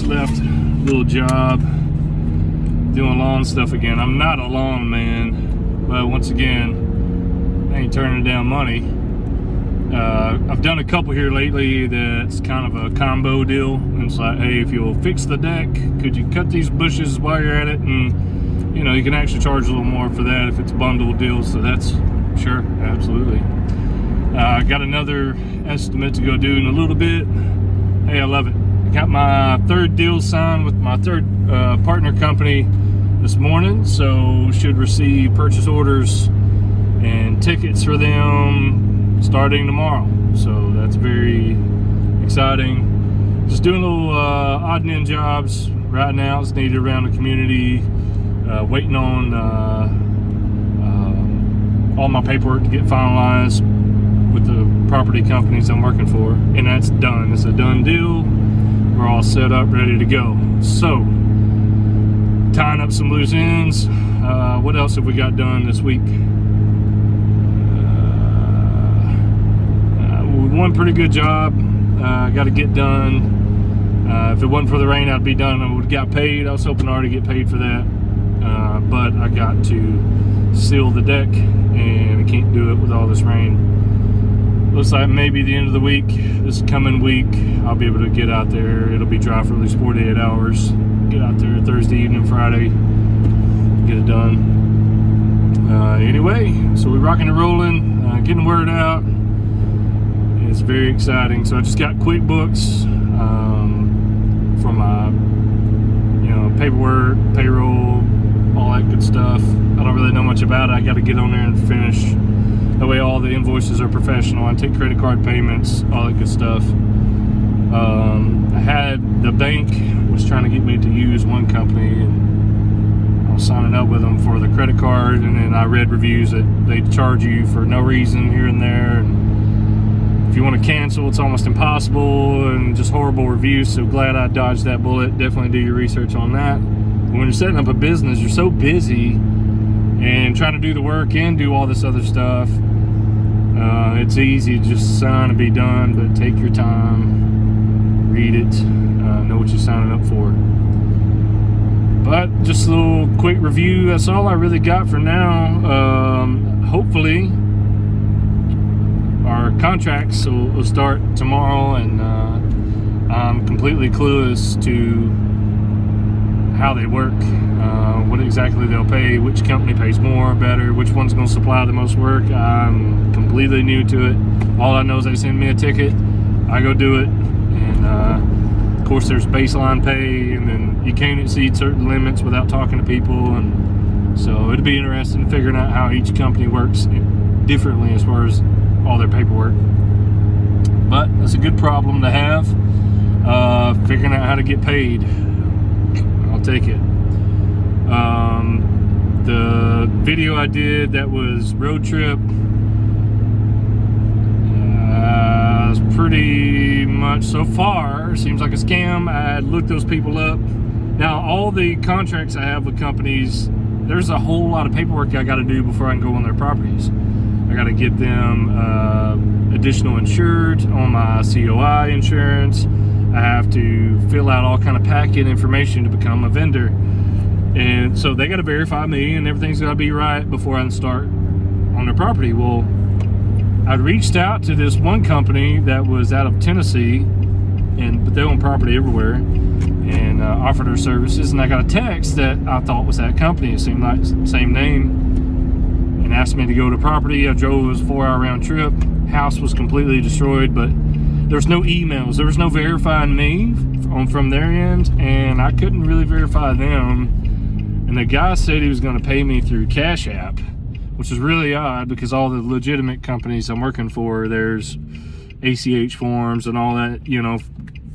just left a little job doing lawn stuff again. I'm not a lawn man, but once again, I ain't turning down money. I've done a couple here lately that's kind of a combo deal. And it's like, hey, if you'll fix the deck, could you cut these bushes while you're at it? And, you know, you can actually charge a little more for that if it's a bundle deal. So that's, sure, absolutely. I got another estimate to go do in a little bit. Hey, I love it. I got my third deal signed with my third partner company this morning. So should receive purchase orders and tickets for them starting tomorrow, so that's very exciting. Just doing little odd and end jobs right now. It's needed around the community. Waiting on all my paperwork to get finalized with the property companies I'm working for, and that's done. It's a done deal. We're all set up, ready to go. So, tying up some loose ends. What else have we got done this week? One pretty good job. Got to get done. If it wasn't for the rain, I'd be done. I would have got paid. I was hoping to already get paid for that, but I got to seal the deck, and I can't do it with all this rain. Looks like maybe the end of the week, this coming week, I'll be able to get out there. It'll be dry for at least 48 hours. Get out there Thursday evening, Friday, get it done. Anyway, so we're rocking and rolling, getting the word out. It's very exciting. So I just got QuickBooks for my, paperwork, payroll, all that good stuff. I don't really know much about it. I got to get on there and finish. That way all the invoices are professional. I take credit card payments, all that good stuff. I had the bank was trying to get me to use one company, and I was signing up with them for the credit card, and then I read reviews that they charge you for no reason here and there, and if you want to cancel, it's almost impossible, and just horrible reviews. So glad I dodged that bullet. Definitely do your research on that. When you're setting up a business, you're so busy and trying to do the work and do all this other stuff. It's easy to just sign and be done, but take your time, read it, know what you're signing up for. But just a little quick review. That's all I really got for now. Hopefully our contracts will start tomorrow, and I'm completely clueless to how they work, what exactly they'll pay, which company pays more, better, which one's going to supply the most work. I'm completely new to it. All I know is they send me a ticket, I go do it, and of course there's baseline pay, and then you can't exceed certain limits without talking to people, and so it'll be interesting figuring out how each company works differently as far as all their paperwork. But it's a good problem to have, figuring out how to get paid. I'll take it. The video I did that was road trip, was pretty much, so far, seems like a scam. I looked those people up. Now all the contracts I have with companies, there's a whole lot of paperwork I got to do before I can go on their properties. I got to get them additional insured on my COI insurance. I have to fill out all kind of packet information to become a vendor, and so they got to verify me, and everything's got to be right before I can start on their property. Well, I reached out to this one company that was out of Tennessee, but they own property everywhere, and offered their services, and I got a text that I thought was that company. It seemed like the same name, and asked me to go to property. I drove. It was a 4-hour round trip. House was completely destroyed, but there was no emails. There was no verifying me from their end, and I couldn't really verify them. And the guy said he was going to pay me through Cash App, which is really odd because all the legitimate companies I'm working for, there's ACH forms and all that,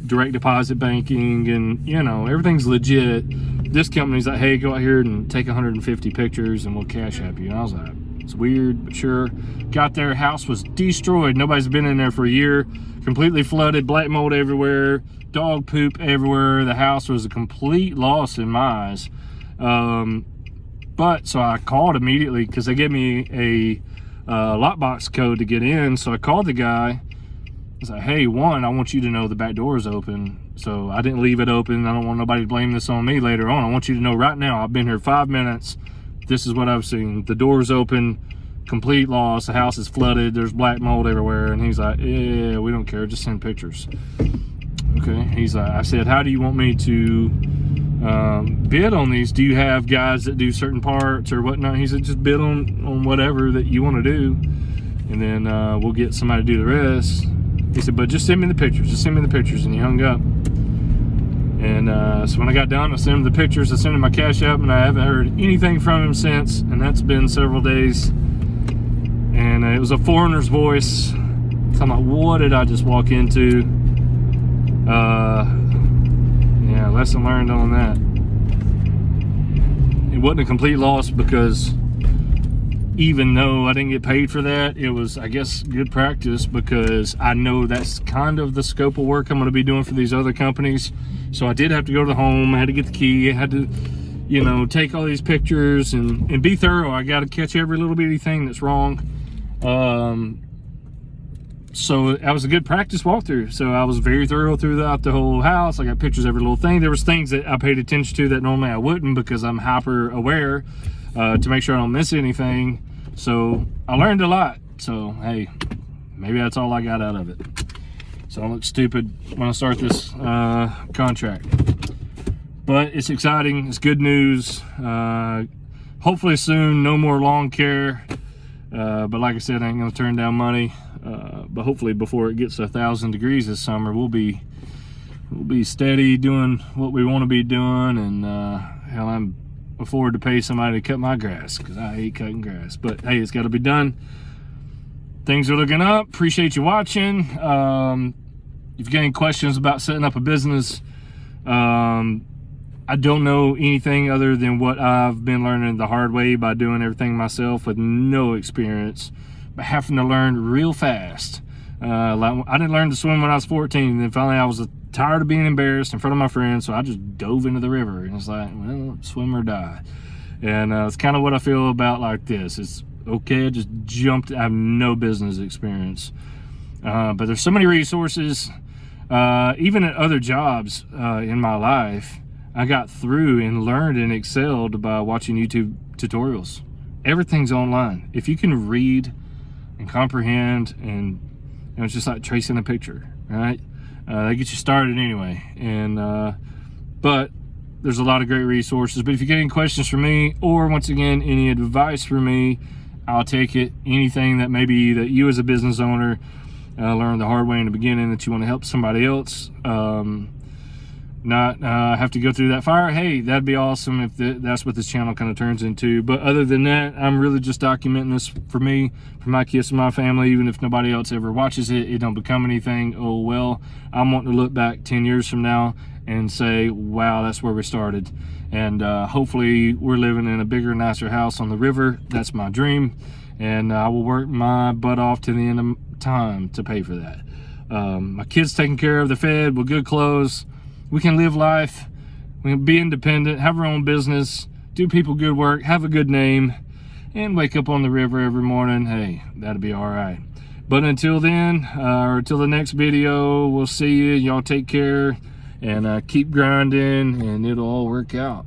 direct deposit banking, and everything's legit. This company's like, hey, go out here and take 150 pictures and we'll Cash App you. And I was like, it's weird, but sure. Got there, house was destroyed. Nobody's been in there for a year. Completely flooded, black mold everywhere, dog poop everywhere. The house was a complete loss in my eyes. But so I called immediately because they gave me a lockbox code to get in. So I called the guy, It's like, hey, one, I want you to know the back door is open, so I didn't leave it open. I don't want nobody to blame this on me later on. I want you to know right now, I've been here 5 minutes. This is what I've seen. The door's open, complete loss. The house is flooded. There's black mold everywhere. And he's like, yeah, we don't care. Just send pictures. Okay. He's like, I said, how do you want me to bid on these? Do you have guys that do certain parts or whatnot? He said, just bid on whatever that you want to do, and then we'll get somebody to do the rest. He said, but just send me the pictures. Just send me the pictures. And he hung up. And so when I got done, I sent him the pictures. I sent him my cash app, and I haven't heard anything from him since. And that's been several days. And it was a foreigner's voice. So I'm like, what did I just walk into? Yeah, lesson learned on that. It wasn't a complete loss because even though I didn't get paid for that, it was, I guess, good practice because I know that's kind of the scope of work I'm going to be doing for these other companies. So I did have to go to the home. I had to get the key. I had to, you know, take all these pictures and be thorough. I got to catch every little bitty thing that's wrong. So that was a good practice walkthrough. So I was very thorough throughout the whole house. I got pictures of every little thing. There was things that I paid attention to that normally I wouldn't because I'm hyper aware to make sure I don't miss anything. So I learned a lot. So hey, maybe that's all I got out of it. So I look stupid when I start this contract. But it's exciting. It's good news. Hopefully soon, no more lawn care. But like I said, I ain't gonna turn down money. But hopefully before it gets 1,000 degrees this summer, we'll be steady doing what we want to be doing, and hell, I'm afford to pay somebody to cut my grass because I hate cutting grass. But hey, it's got to be done. Things are looking up. Appreciate you watching. If you got any questions about setting up a business, I don't know anything other than what I've been learning the hard way by doing everything myself with no experience, but having to learn real fast. Like I didn't learn to swim when I was 14, and then finally I was tired of being embarrassed in front of my friends, so I just dove into the river, and it's like, well, swim or die. And it's kind of what I feel about like this. It's okay, I just jumped. I have no business experience, but there's so many resources. Even at other jobs in my life, I got through and learned and excelled by watching YouTube tutorials. Everything's online. If you can read and comprehend, and you know, it's just like tracing a picture, right? That gets you started anyway. And but there's a lot of great resources. But if you get any questions from me, or once again any advice from me, I'll take it. Anything that maybe that you as a business owner learned the hard way in the beginning, that you want to help somebody else not have to go through that fire, hey, that'd be awesome if that's what this channel kind of turns into. But other than that, I'm really just documenting this for me, for my kids and my family. Even if nobody else ever watches it, it don't become anything. Oh well, I'm wanting to look back 10 years from now and say, wow, that's where we started. And hopefully we're living in a bigger, nicer house on the river. That's my dream, and I will work my butt off to the end of time to pay for that. My kids taken care of, they're fed with good clothes. We can live life, we can be independent, have our own business, do people good work, have a good name, and wake up on the river every morning. Hey, that'll be all right. But until then, or until the next video, we'll see you. Y'all take care, and keep grinding, and it'll all work out.